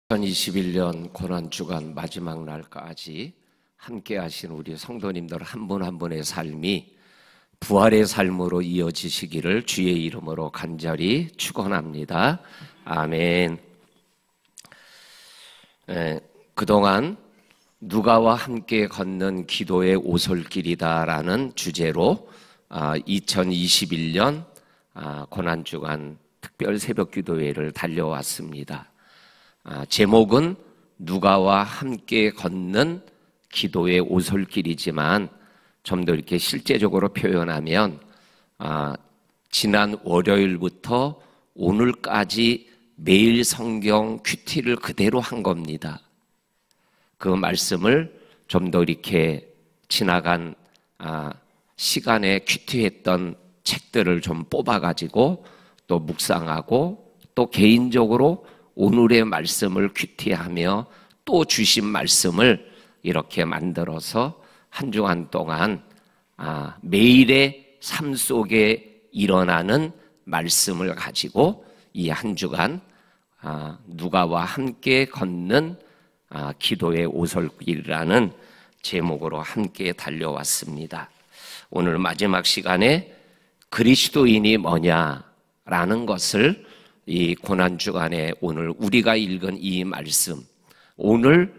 2021년 고난주간 마지막 날까지 함께 하신 우리 성도님들 한 분 한 분의 삶이 부활의 삶으로 이어지시기를 주의 이름으로 간절히 축원합니다. 아멘. 그동안 누가와 함께 걷는 기도의 오솔길이다라는 주제로 2021년 고난주간 특별 새벽기도회를 달려왔습니다. 제목은 누가와 함께 걷는 기도의 오솔길이지만 좀 더 이렇게 실제적으로 표현하면 지난 월요일부터 오늘까지 매일 성경 큐티를 그대로 한 겁니다. 그 말씀을 좀 더 이렇게 지나간 시간에 큐티했던 책들을 좀 뽑아가지고 또 묵상하고 또 개인적으로 오늘의 말씀을 큐티하며 또 주신 말씀을 이렇게 만들어서 한 주간 동안 매일의 삶 속에 일어나는 말씀을 가지고 이 한 주간 누가와 함께 걷는 기도의 오솔길이라는 제목으로 함께 달려왔습니다. 오늘 마지막 시간에 그리스도인이 뭐냐라는 것을 이 고난주간에 오늘 우리가 읽은 이 말씀, 오늘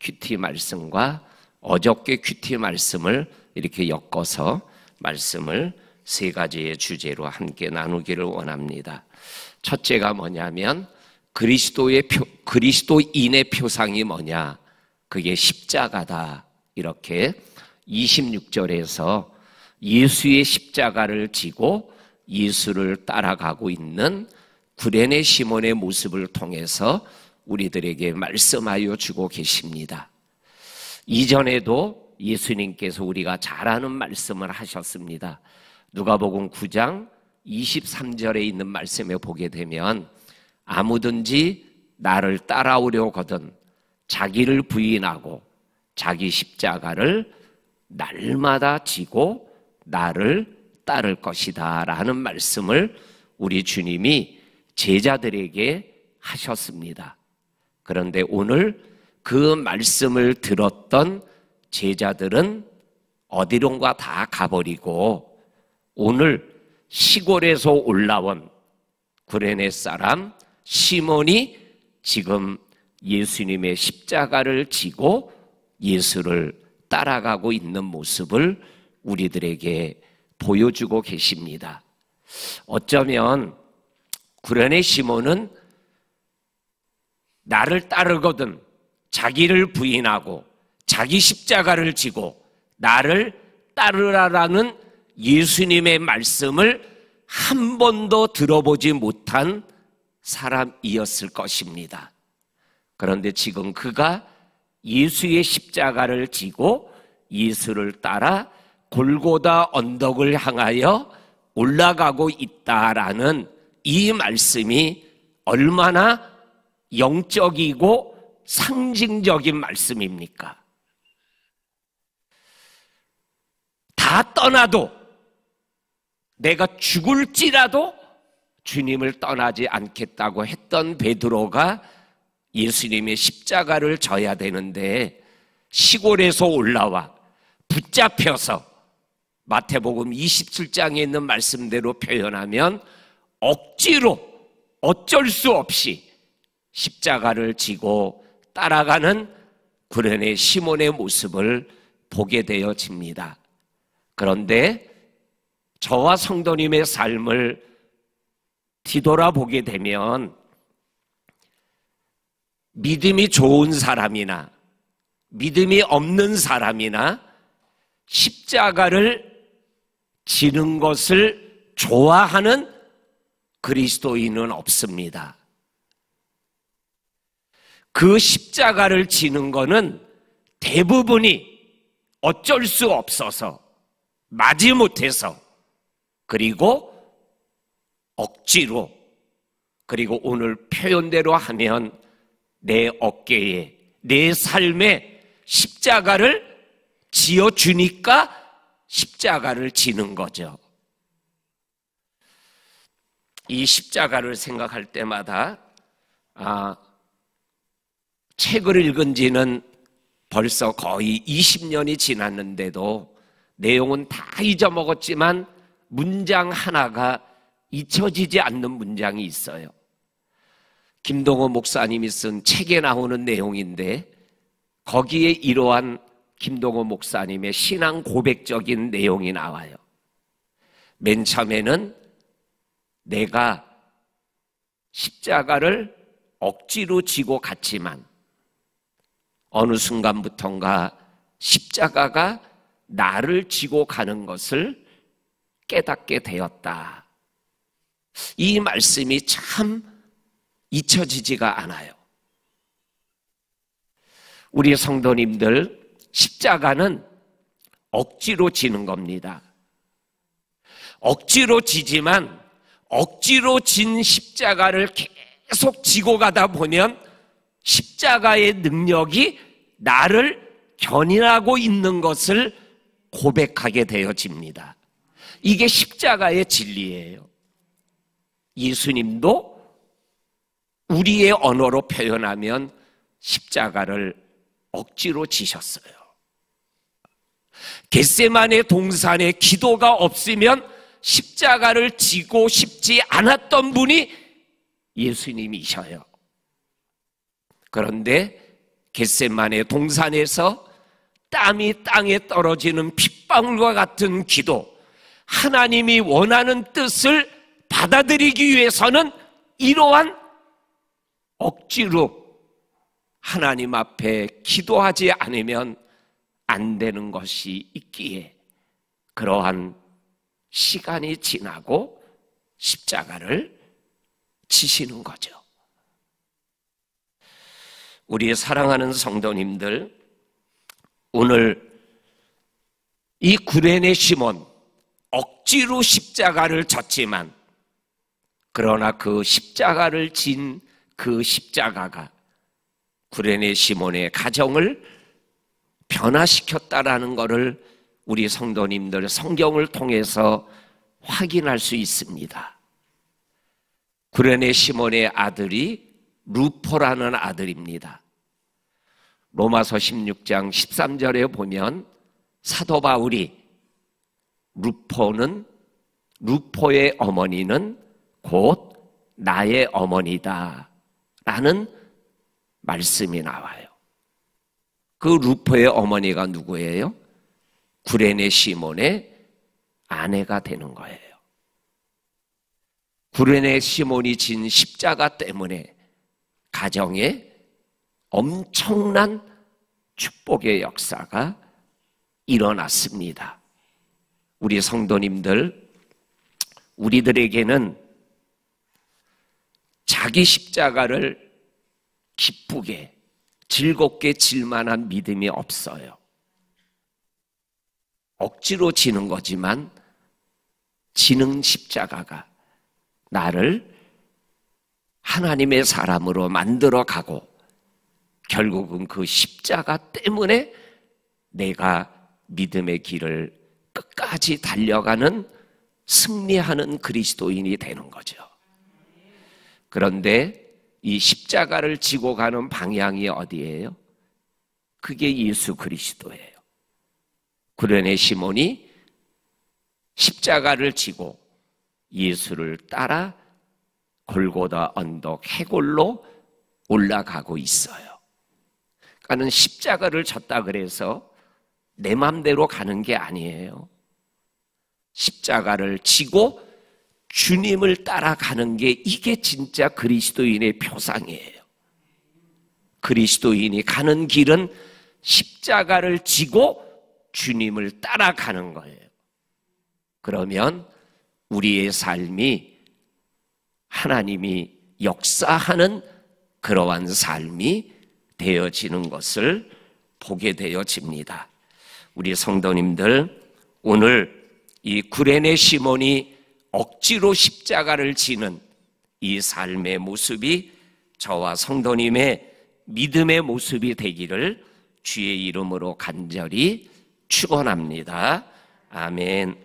큐티 말씀과 어저께 큐티 말씀을 이렇게 엮어서 말씀을 세 가지의 주제로 함께 나누기를 원합니다. 첫째가 뭐냐면 그리스도인의 표상이 뭐냐? 그게 십자가다. 이렇게 26절에서 예수의 십자가를 지고 예수를 따라가고 있는 구레네 시몬의 모습을 통해서 우리들에게 말씀하여 주고 계십니다. 이전에도 예수님께서 우리가 잘 아는 말씀을 하셨습니다. 누가복음 9장 23절에 있는 말씀에 보게 되면 아무든지 나를 따라오려거든 자기를 부인하고 자기 십자가를 날마다 지고 나를 따를 것이다 라는 말씀을 우리 주님이 제자들에게 하셨습니다. 그런데 오늘 그 말씀을 들었던 제자들은 어디론가 다 가버리고 오늘 시골에서 올라온 구레네 사람 시몬이 지금 예수님의 십자가를 지고 예수를 따라가고 있는 모습을 우리들에게 보여주고 계십니다. 어쩌면 구레네 시몬은 나를 따르거든 자기를 부인하고 자기 십자가를 지고 나를 따르라라는 예수님의 말씀을 한 번도 들어보지 못한 사람이었을 것입니다. 그런데 지금 그가 예수의 십자가를 지고 예수를 따라 골고다 언덕을 향하여 올라가고 있다라는 이 말씀이 얼마나 영적이고 상징적인 말씀입니까? 다 떠나도 내가 죽을지라도 주님을 떠나지 않겠다고 했던 베드로가 예수님의 십자가를 져야 되는데 시골에서 올라와 붙잡혀서 마태복음 27장에 있는 말씀대로 표현하면 억지로 어쩔 수 없이 십자가를 지고 따라가는 구레네 시몬의 모습을 보게 되어집니다. 그런데 저와 성도님의 삶을 뒤돌아보게 되면 믿음이 좋은 사람이나 믿음이 없는 사람이나 십자가를 지는 것을 좋아하는 그리스도인은 없습니다. 그 십자가를 지는 것은 대부분이 어쩔 수 없어서 마지못해서 그리고 억지로 그리고 오늘 표현대로 하면 내 어깨에 내 삶에 십자가를 지어주니까 십자가를 지는 거죠. 이 십자가를 생각할 때마다 책을 읽은 지는 벌써 거의 20년이 지났는데도 내용은 다 잊어먹었지만 문장 하나가 잊혀지지 않는 문장이 있어요. 김동호 목사님이 쓴 책에 나오는 내용인데 거기에 이러한 김동호 목사님의 신앙 고백적인 내용이 나와요. 맨 처음에는 내가 십자가를 억지로 지고 갔지만 어느 순간부턴가 십자가가 나를 지고 가는 것을 깨닫게 되었다. 이 말씀이 참 잊혀지지가 않아요. 우리 성도님들, 십자가는 억지로 지는 겁니다. 억지로 지지만 억지로 진 십자가를 계속 지고 가다 보면 십자가의 능력이 나를 견인하고 있는 것을 고백하게 되어집니다. 이게 십자가의 진리예요. 예수님도 우리의 언어로 표현하면 십자가를 억지로 지셨어요. 겟세마네 동산에 기도가 없으면 십자가를 지고 싶지 않았던 분이 예수님이셔요. 그런데 겟세마네 동산에서 땀이 땅에 떨어지는 핏방울과 같은 기도, 하나님이 원하는 뜻을 받아들이기 위해서는 이러한 억지로 하나님 앞에 기도하지 않으면 안 되는 것이 있기에 그러한 시간이 지나고 십자가를 지시는 거죠. 우리 사랑하는 성도님들, 오늘 이 구레네 시몬 억지로 십자가를 졌지만 그러나 그 십자가를 진 그 십자가가 구레네 시몬의 가정을 변화시켰다라는 것을 우리 성도님들 성경을 통해서 확인할 수 있습니다. 구레네 시몬의 아들이 루포라는 아들입니다. 로마서 16장 13절에 보면 사도 바울이 루포의 어머니는 곧 나의 어머니다 라는 말씀이 나와요. 그 루포의 어머니가 누구예요? 구레네 시몬의 아내가 되는 거예요. 구레네 시몬이 진 십자가 때문에 가정에 엄청난 축복의 역사가 일어났습니다. 우리 성도님들, 우리들에게는 자기 십자가를 기쁘게 즐겁게 질 만한 믿음이 없어요. 억지로 지는 거지만 지는 십자가가 나를 하나님의 사람으로 만들어 가고 결국은 그 십자가 때문에 내가 믿음의 길을 끝까지 달려가는 승리하는 그리스도인이 되는 거죠. 그런데 이 십자가를 지고 가는 방향이 어디예요? 그게 예수 그리스도예요. 구레네 시몬이 십자가를 지고 예수를 따라 골고다 언덕 해골로 올라가고 있어요. 그러니까 십자가를 졌다 그래서 내 맘대로 가는 게 아니에요. 십자가를 지고 주님을 따라가는 게 이게 진짜 그리스도인의 표상이에요. 그리스도인이 가는 길은 십자가를 지고 주님을 따라가는 거예요. 그러면 우리의 삶이 하나님이 역사하는 그러한 삶이 되어지는 것을 보게 되어집니다. 우리 성도님들, 오늘 이 구레네 시몬이 억지로 십자가를 지는 이 삶의 모습이 저와 성도님의 믿음의 모습이 되기를 주의 이름으로 간절히 축원합니다. 아멘.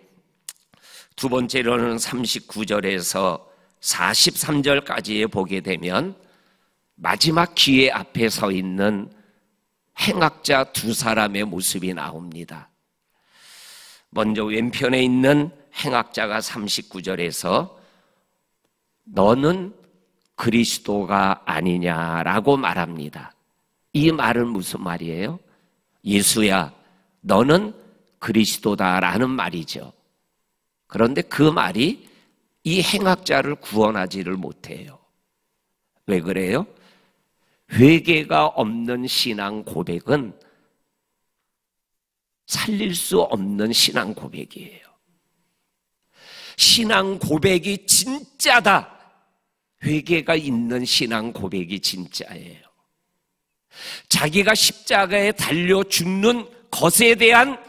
두 번째로는 39절에서 43절까지에 보게 되면 마지막 기회 앞에 서 있는 행악자 두 사람의 모습이 나옵니다. 먼저 왼편에 있는 행악자가 39절에서 너는 그리스도가 아니냐라고 말합니다. 이 말은 무슨 말이에요? 예수야, 너는 그리스도다라는 말이죠. 그런데 그 말이 이 행악자를 구원하지를 못해요. 왜 그래요? 회개가 없는 신앙 고백은 살릴 수 없는 신앙 고백이에요. 신앙 고백이 진짜다. 회개가 있는 신앙 고백이 진짜예요. 자기가 십자가에 달려 죽는 것에 대한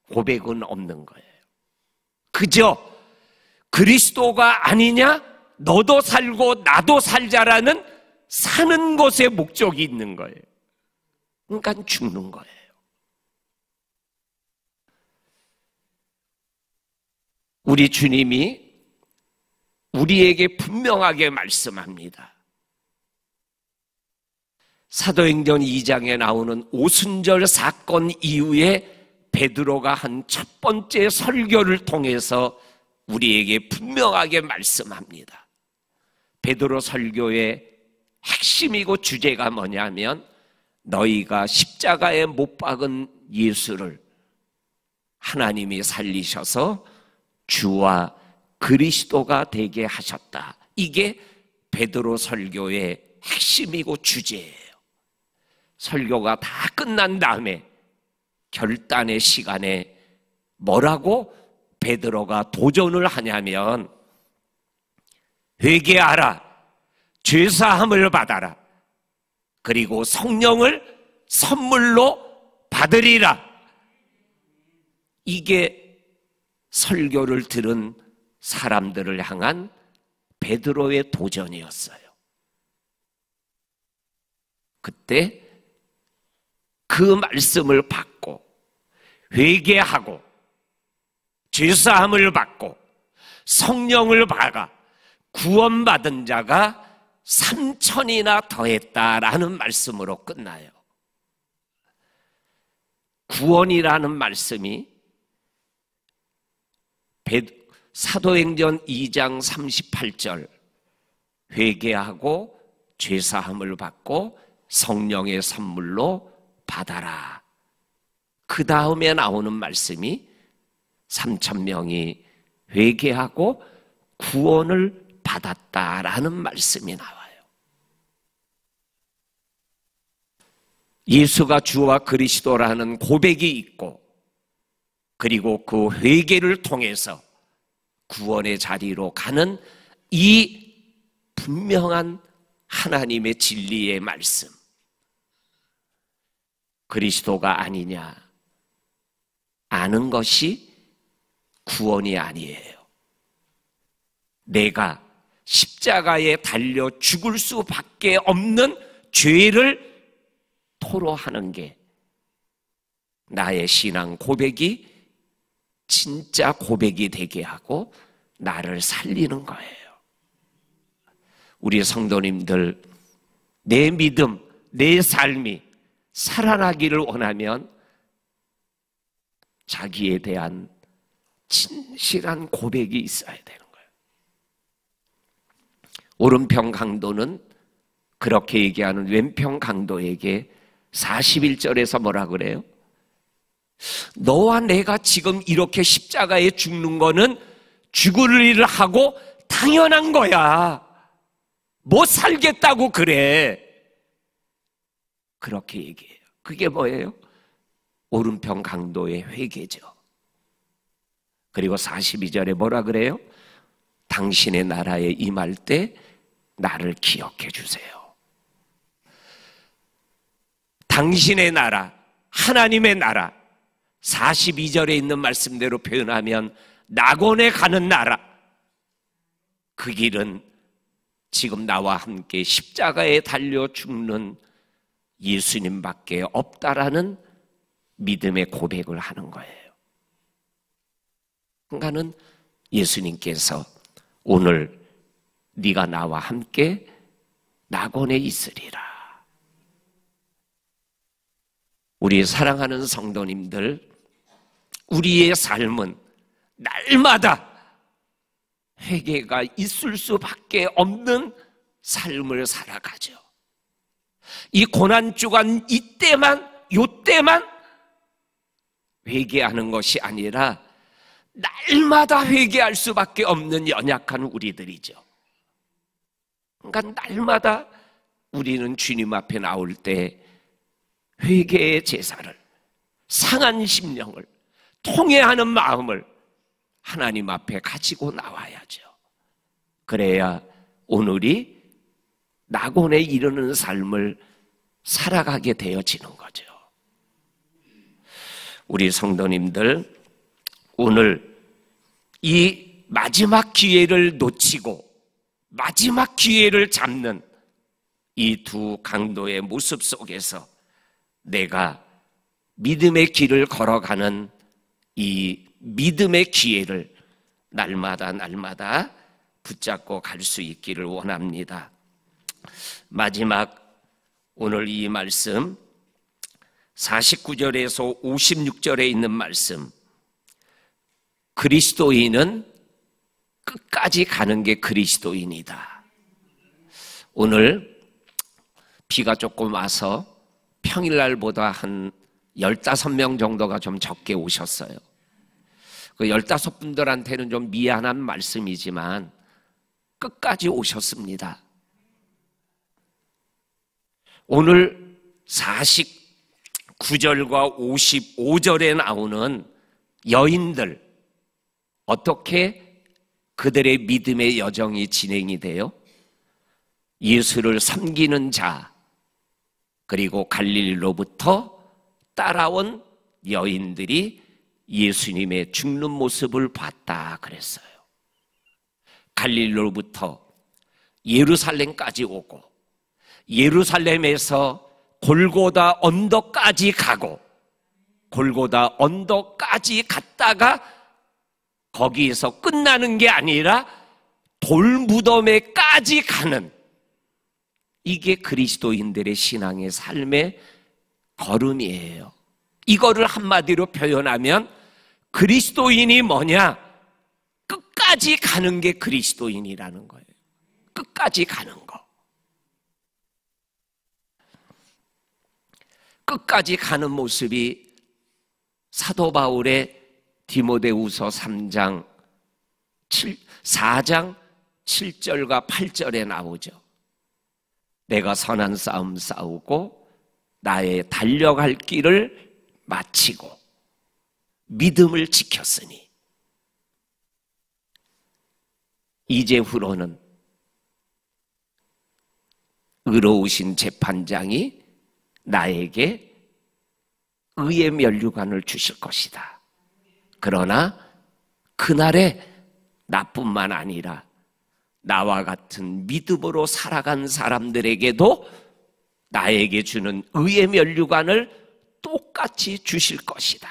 고백은 없는 거예요. 그저 그리스도가 아니냐? 너도 살고 나도 살자라는 사는 것에 목적이 있는 거예요. 그러니까 죽는 거예요. 우리 주님이 우리에게 분명하게 말씀합니다. 사도행전 2장에 나오는 오순절 사건 이후에 베드로가 한 첫 번째 설교를 통해서 우리에게 분명하게 말씀합니다. 베드로 설교의 핵심이고 주제가 뭐냐면 너희가 십자가에 못 박은 예수를 하나님이 살리셔서 주와 그리스도가 되게 하셨다. 이게 베드로 설교의 핵심이고 주제예요. 설교가 다 끝난 다음에 결단의 시간에 뭐라고 베드로가 도전을 하냐면 회개하라, 죄사함을 받아라, 그리고 성령을 선물로 받으리라. 이게 설교를 들은 사람들을 향한 베드로의 도전이었어요. 그때 그 말씀을 받고 회개하고 죄사함을 받고 성령을 받아 구원받은 자가 3,000이나 더했다라는 말씀으로 끝나요. 구원이라는 말씀이 사도행전 2장 38절 회개하고 죄사함을 받고 성령의 선물로 받아라. 그 다음에 나오는 말씀이 3,000명이 회개하고 구원을 받았다라는 말씀이 나와요. 예수가 주와 그리스도라는 고백이 있고 그리고 그 회개를 통해서 구원의 자리로 가는 이 분명한 하나님의 진리의 말씀, 그리스도가 아니냐 아는 것이 구원이 아니에요. 내가 십자가에 달려 죽을 수밖에 없는 죄를 토로하는 게 나의 신앙 고백이 진짜 고백이 되게 하고 나를 살리는 거예요. 우리 성도님들, 내 믿음, 내 삶이 살아나기를 원하면 자기에 대한 진실한 고백이 있어야 되는 거예요. 오른편 강도는 그렇게 얘기하는 왼편 강도에게 41절에서 뭐라 그래요? 너와 내가 지금 이렇게 십자가에 죽는 거는 죽을 일을 하고 당연한 거야. 못 살겠다고 그래. 그렇게 얘기해요. 그게 뭐예요? 오른편 강도의 회개죠. 그리고 42절에 뭐라 그래요? 당신의 나라에 임할 때 나를 기억해 주세요. 당신의 나라, 하나님의 나라, 42절에 있는 말씀대로 표현하면 낙원에 가는 나라, 그 길은 지금 나와 함께 십자가에 달려 죽는 예수님밖에 없다라는 믿음의 고백을 하는 거예요. 그러니까는 예수님께서 오늘 네가 나와 함께 낙원에 있으리라. 우리 사랑하는 성도님들, 우리의 삶은 날마다 회개가 있을 수밖에 없는 삶을 살아가죠. 이 고난주간 요때만 회개하는 것이 아니라 날마다 회개할 수밖에 없는 연약한 우리들이죠. 그러니까 날마다 우리는 주님 앞에 나올 때 회개의 제사를, 상한 심령을, 통회하는 마음을 하나님 앞에 가지고 나와야죠. 그래야 오늘이 낙원에 이르는 삶을 살아가게 되어지는 거죠. 우리 성도님들, 오늘 이 마지막 기회를 놓치고 마지막 기회를 잡는 이 두 강도의 모습 속에서 내가 믿음의 길을 걸어가는 이 믿음의 기회를 날마다 붙잡고 갈 수 있기를 원합니다. 마지막 오늘 이 말씀 49절에서 56절에 있는 말씀, 그리스도인은 끝까지 가는 게 그리스도인이다. 오늘 비가 조금 와서 평일날보다 한 15명 정도가 좀 적게 오셨어요. 그 15분들한테는 좀 미안한 말씀이지만 끝까지 오셨습니다. 오늘 49절과 55절에 나오는 여인들, 어떻게 그들의 믿음의 여정이 진행이 돼요? 예수를 섬기는 자, 그리고 갈릴리로부터 따라온 여인들이 예수님의 죽는 모습을 봤다 그랬어요. 갈릴리로부터 예루살렘까지 오고, 예루살렘에서 골고다 언덕까지 가고, 골고다 언덕까지 갔다가 거기에서 끝나는 게 아니라 돌무덤에까지 가는, 이게 그리스도인들의 신앙의 삶의 걸음이에요. 이거를 한마디로 표현하면 그리스도인이 뭐냐? 끝까지 가는 게 그리스도인이라는 거예요. 끝까지 가는 거. 끝까지 가는 모습이 사도 바울의 디모데후서 4장 7절과 8절에 나오죠. 내가 선한 싸움 싸우고 나의 달려갈 길을 마치고 믿음을 지켰으니 이제후로는 의로우신 재판장이 나에게 의의 면류관을 주실 것이다. 그러나 그날에 나뿐만 아니라 나와 같은 믿음으로 살아간 사람들에게도 나에게 주는 의의 면류관을 똑같이 주실 것이다.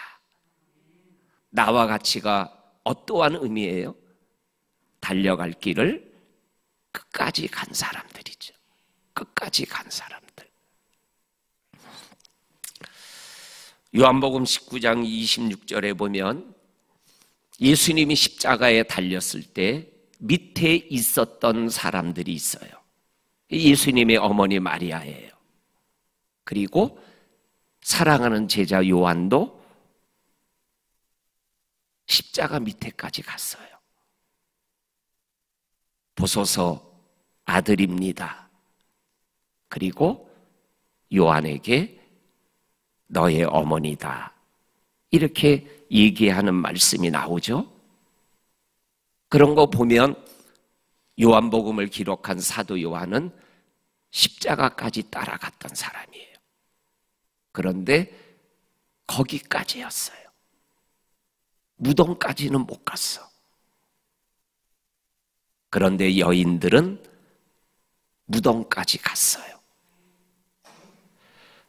나와 같이가 어떠한 의미예요? 달려갈 길을 끝까지 간 사람들이죠. 끝까지 간 사람들. 요한복음 19장 26절에 보면 예수님이 십자가에 달렸을 때 밑에 있었던 사람들이 있어요. 예수님의 어머니 마리아예요. 그리고 사랑하는 제자 요한도 십자가 밑에까지 갔어요. 보소서 아들입니다. 그리고 요한에게 너의 어머니다, 이렇게 얘기하는 말씀이 나오죠. 그런 거 보면 요한복음을 기록한 사도 요한은 십자가까지 따라갔던 사람이에요. 그런데 거기까지였어요. 무덤까지는 못 갔어. 그런데 여인들은 무덤까지 갔어요.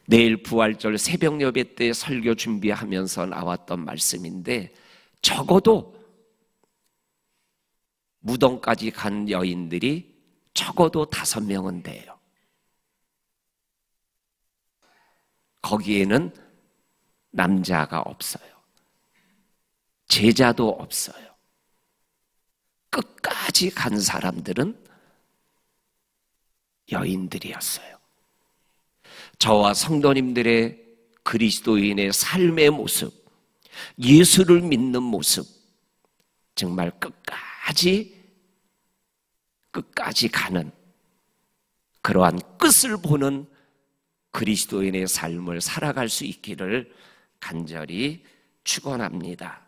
내일 부활절 새벽 예배 때 설교 준비하면서 나왔던 말씀인데, 적어도 무덤까지 간 여인들이 적어도 5명은 돼요. 거기에는 남자가 없어요. 제자도 없어요. 끝까지 간 사람들은 여인들이었어요. 저와 성도님들의 그리스도인의 삶의 모습, 예수를 믿는 모습, 정말 끝까지 가는 그러한 끝을 보는 그리스도인의 삶을 살아갈 수 있기를 간절히 축원합니다.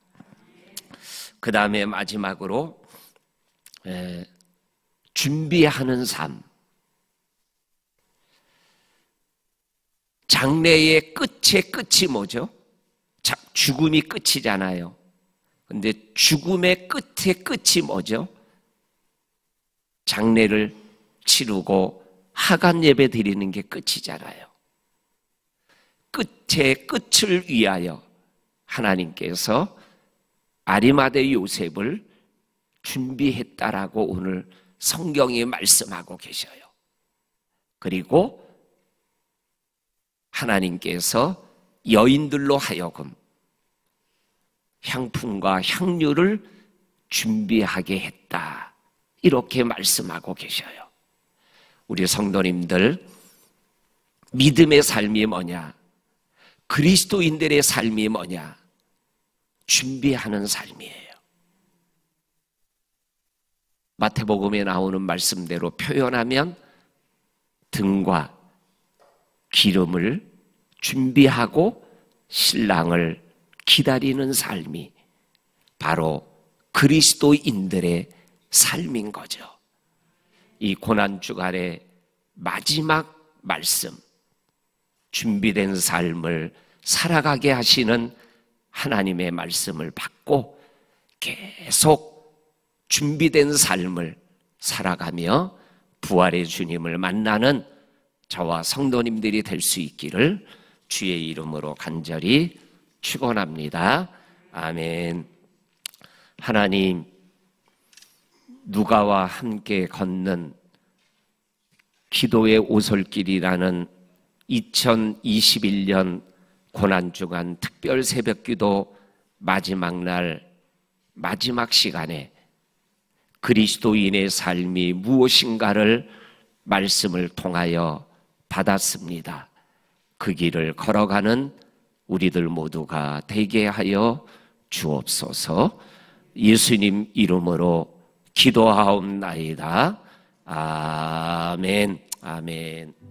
그 다음에 마지막으로 준비하는 삶. 장래의 끝의 끝이 뭐죠? 죽음이 끝이잖아요. 근데 죽음의 끝의 끝이 뭐죠? 장례를 치르고 하간 예배 드리는 게 끝이잖아요. 끝의 끝을 위하여 하나님께서 아리마대 요셉을 준비했다라고 오늘 성경이 말씀하고 계셔요. 그리고 하나님께서 여인들로 하여금 향품과 향유를 준비하게 했다. 이렇게 말씀하고 계셔요. 우리 성도님들, 믿음의 삶이 뭐냐? 그리스도인들의 삶이 뭐냐? 준비하는 삶이에요. 마태복음에 나오는 말씀대로 표현하면 등과 기름을 준비하고 신랑을 기다리는 삶이 바로 그리스도인들의 삶인 거죠. 이 고난주간의 마지막 말씀, 준비된 삶을 살아가게 하시는 하나님의 말씀을 받고 계속 준비된 삶을 살아가며 부활의 주님을 만나는 저와 성도님들이 될 수 있기를 주의 이름으로 간절히 축원합니다. 아멘. 하나님, 누가와 함께 걷는 기도의 오솔길이라는 2021년 고난주간 특별 새벽기도 마지막 날 마지막 시간에 그리스도인의 삶이 무엇인가를 말씀을 통하여 받았습니다. 그 길을 걸어가는 우리들 모두가 되게 하여 주옵소서. 예수님 이름으로 기도하옵나이다. 아멘. 아멘.